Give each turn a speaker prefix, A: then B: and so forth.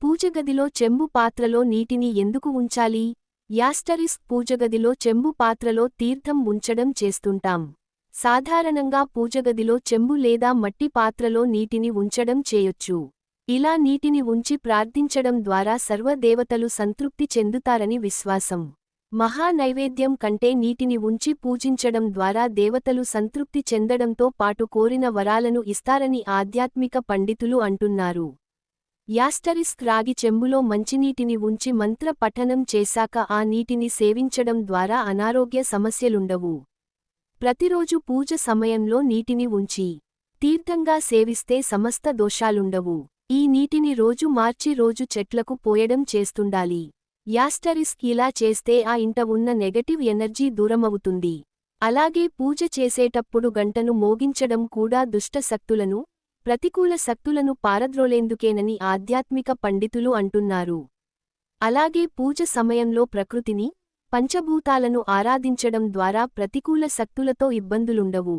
A: పూజగదిలో చెంబు పాత్రలో నీటిని ఎందుకు ఉంచాలి? పూజగదిలో చెంబు పాత్రలో తీర్థం ఉంచడం చేస్తుంటాం. సాధారణంగా పూజగదిలో చెంబు లేదా మట్టి పాత్రలో నీటిని ఉంచడం చేయొచ్చు. ఇలా నీటిని ఉంచి ప్రార్థించడం ద్వారా సర్వదేవతలు సంతృప్తి చెందుతారని విశ్వాసం. మహా నైవేద్యం కంటే నీటిని ఉంచి పూజించడం ద్వారా దేవతలు సంతృప్తి చెందడంతో పాటు కోరిన వరాలను ఇస్తారని ఆధ్యాత్మిక పండితులు అంటున్నారు. రాగి చెంబులో మంచినీటిని ఉంచి మంత్ర పఠనం చేశాక ఆ నీటిని సేవించడం ద్వారా అనారోగ్య సమస్యలుండవు. ప్రతిరోజు పూజ సమయంలో నీటిని ఉంచి తీర్థంగా సేవిస్తే సమస్త దోషాలుండవు. ఈ నీటిని రోజు మార్చి రోజు చెట్లకు పోయడం చేస్తుండాలి. ఇలా చేస్తే ఆ ఇంట ఉన్న నెగటివ్ ఎనర్జీ దూరమవుతుంది. అలాగే పూజ చేసేటప్పుడు గంటను మోగించడం కూడా దుష్ట శక్తులను, ప్రతికూల శక్తులను పారద్రోలేందుకేనని ఆధ్యాత్మిక పండితులు అంటున్నారు. అలాగే పూజ సమయంలో ప్రకృతిని, పంచభూతాలను ఆరాధించడం ద్వారా ప్రతికూల శక్తులతో ఇబ్బందులుండవు.